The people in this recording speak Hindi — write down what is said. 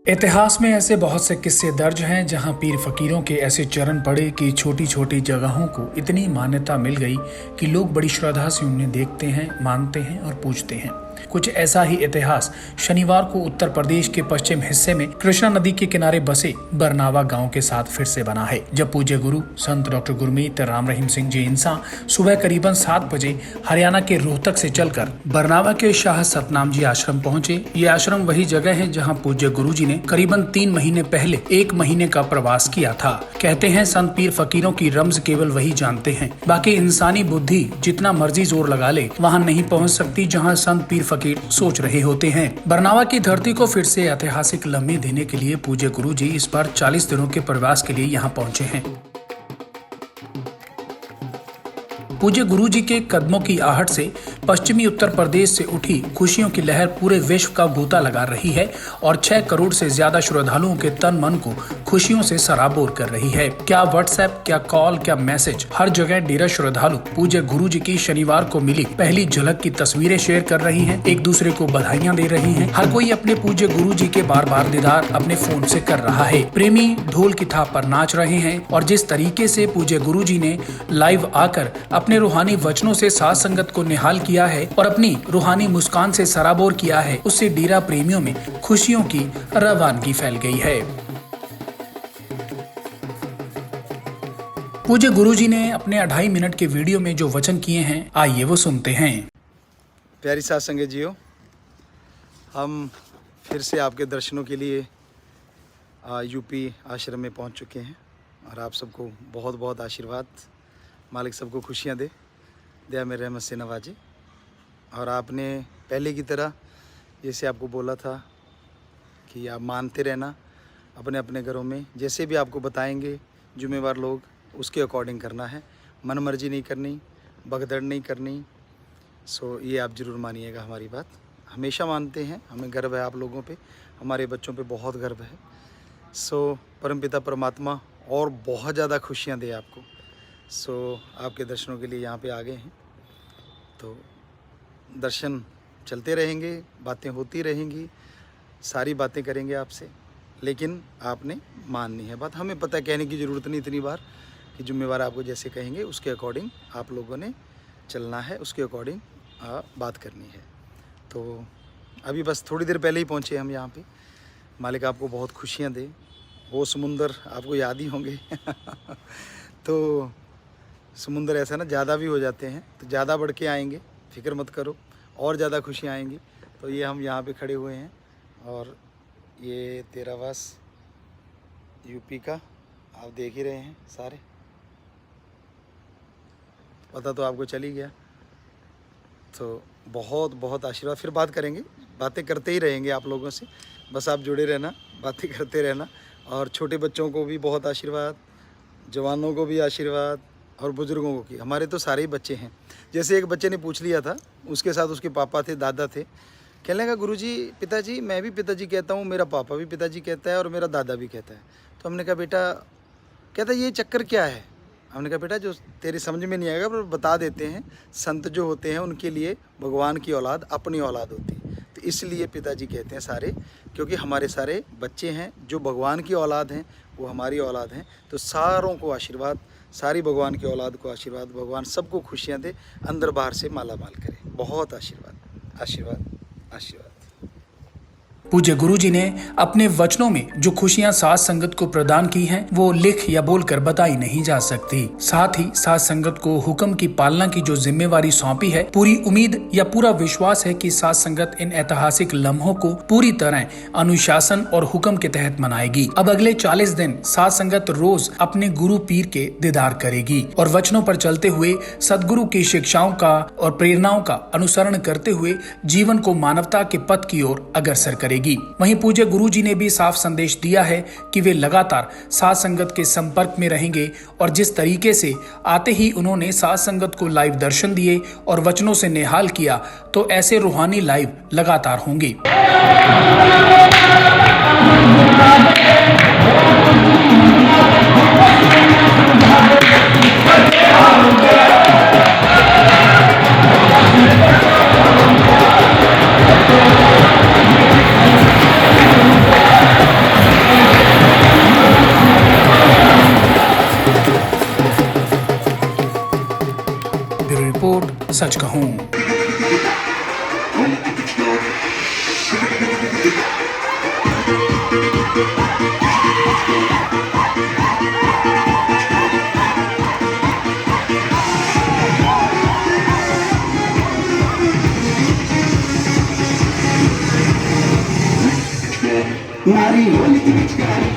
इतिहास में ऐसे बहुत से किस्से दर्ज हैं जहां पीर फकीरों के ऐसे चरण पड़े कि छोटी छोटी जगहों को इतनी मान्यता मिल गई कि लोग बड़ी श्रद्धा से उन्हें देखते हैं, मानते हैं और पूजते हैं। कुछ ऐसा ही इतिहास शनिवार को उत्तर प्रदेश के पश्चिम हिस्से में कृष्णा नदी के किनारे बसे बरनावा गांव के साथ फिर से बना है, जब पूज्य गुरु संत डॉक्टर गुरमीत राम रहीम सिंह जी इंसान सुबह करीबन 7 बजे हरियाणा के रोहतक से चलकर बरनावा के शाह सतनाम जी आश्रम पहुंचे। ये आश्रम वही जगह है जहां पूज्य गुरु जी ने करीबन 3 महीने पहले 1 महीने का प्रवास किया था। कहते हैं संत पीर फकीरों की रम्ज केवल वही जानते हैं, बाकी इंसानी बुद्धि जितना मर्जी जोर लगा ले वहाँ नहीं पहुँच सकती जहाँ संत पीर फकीर सोच रहे होते हैं। बरनावा की धरती को फिर से ऐतिहासिक लम्हे देने के लिए पूज्य गुरु जी इस बार 40 दिनों के प्रवास के लिए यहाँ पहुँचे हैं। पूज्य गुरु जी के कदमों की आहट से पश्चिमी उत्तर प्रदेश से उठी खुशियों की लहर पूरे विश्व का गोता लगा रही है और 6 करोड़ से ज्यादा श्रद्धालुओं के तन मन को खुशियों से सराबोर कर रही है। क्या व्हाट्सएप, क्या कॉल, क्या मैसेज, हर जगह डेरा श्रद्धालु पूज्य गुरु जी की शनिवार को मिली पहली झलक की तस्वीरें शेयर कर रही हैं, एक दूसरे को बधाइयां दे रही हैं। हर कोई अपने पूज्य गुरु जी के बार बार दीदार अपने फोन से कर रहा है। प्रेमी ढोल की थाप पर नाच रहे हैं और जिस तरीके से पूज्य गुरु जी ने लाइव आकर अपने रूहानी वचनों से साथ संगत को निहाल किया है और अपनी रूहानी मुस्कान से सराबोर किया है, उससे डेरा प्रेमियों में खुशियों की रवानगी फैल गई है। पूज्य गुरुजी ने अपने 2.5 मिनट के वीडियो में जो वचन किए हैं, आइए वो सुनते हैं। प्यारी साथ संगत जियो, हम फिर से आपके दर्शनों के लिए यूपी आश्रम में पहुंच चुके हैं और आप सबको बहुत बहुत आशीर्वाद, मालिक सबको खुशियां दे, दया में रहमत से नवाजे। और आपने पहले की तरह जैसे आपको बोला था कि आप मानते रहना अपने अपने घरों में, जैसे भी आपको बताएंगे जिम्मेवार लोग उसके अकॉर्डिंग करना है, मन मर्जी नहीं करनी, भगदड़ नहीं करनी। सो ये आप ज़रूर मानिएगा, हमारी बात हमेशा मानते हैं, हमें गर्व है आप लोगों पे, हमारे बच्चों पे बहुत गर्व है। सो परमपिता परमात्मा और बहुत ज़्यादा खुशियाँ दे आपको। सो आपके दर्शनों के लिए यहाँ पे आ गए हैं, तो दर्शन चलते रहेंगे, बातें होती रहेंगी, सारी बातें करेंगे आपसे, लेकिन आपने माननी है बात। हमें पता है, कहने की ज़रूरत नहीं इतनी बार कि जिम्मेवार आपको जैसे कहेंगे उसके अकॉर्डिंग आप लोगों ने चलना है, उसके अकॉर्डिंग बात करनी है। तो अभी बस थोड़ी देर पहले ही पहुँचे हम यहाँ पे। मालिक आपको बहुत खुशियाँ दे। वो समुंदर आपको याद ही होंगे तो समुंदर ऐसा ना ज़्यादा भी हो जाते हैं तो ज़्यादा बढ़ के आएंगे, फिक्र मत करो, और ज़्यादा खुशियाँ आएंगी। तो ये हम यहाँ पे खड़े हुए हैं और ये तेरावास यूपी का आप देख ही रहे हैं सारे, पता तो आपको चल ही गया। तो बहुत बहुत आशीर्वाद, फिर बात करेंगे, बातें करते ही रहेंगे आप लोगों से, बस आप जुड़े रहना, बातें करते रहना। और छोटे बच्चों को भी बहुत आशीर्वाद, जवानों को भी आशीर्वाद और बुज़ुर्गों को की। हमारे तो सारे ही बच्चे हैं। जैसे एक बच्चे ने पूछ लिया था, उसके साथ उसके पापा थे, दादा थे, कहने लगा गुरुजी, पिताजी, मैं भी पिताजी कहता हूँ, मेरा पापा भी पिताजी कहता है और मेरा दादा भी कहता है। तो हमने कहा बेटा, कहता ये चक्कर क्या है? हमने कहा बेटा जो तेरी समझ में नहीं आएगा पर बता देते हैं, संत जो होते हैं उनके लिए भगवान की औलाद अपनी औलाद होती है, तो इसलिए पिताजी कहते हैं सारे, क्योंकि हमारे सारे बच्चे हैं जो भगवान की औलाद हैं, वो हमारी औलाद हैं। तो सारों को आशीर्वाद, सारी भगवान की औलाद को आशीर्वाद, भगवान सबको खुशियाँ दे, अंदर बाहर से माला माल करे। बहुत आशीर्वाद, आशीर्वाद, आशीर्वाद। पूज्य गुरु जी ने अपने वचनों में जो खुशियां साथ संगत को प्रदान की हैं, वो लिख या बोलकर बताई नहीं जा सकती। साथ ही साथ संगत को हुक्म की पालना की जो जिम्मेवारी सौंपी है, पूरी उम्मीद या पूरा विश्वास है कि साथ संगत इन ऐतिहासिक लम्हों को पूरी तरह अनुशासन और हुक्म के तहत मनाएगी। अब अगले 40 दिन साथ संगत रोज अपने गुरु पीर के दीदार करेगी और वचनों पर चलते हुए सदगुरु की शिक्षाओं का और प्रेरणाओं का अनुसरण करते हुए जीवन को मानवता के पथ की ओर अग्रसर करेगी। वहीं पूज्य गुरु जी ने भी साफ संदेश दिया है कि वे लगातार साथ संगत के संपर्क में रहेंगे और जिस तरीके से आते ही उन्होंने साथ संगत को लाइव दर्शन दिए और वचनों से निहाल किया, तो ऐसे रूहानी लाइव लगातार होंगे। सच कहूँ Mario,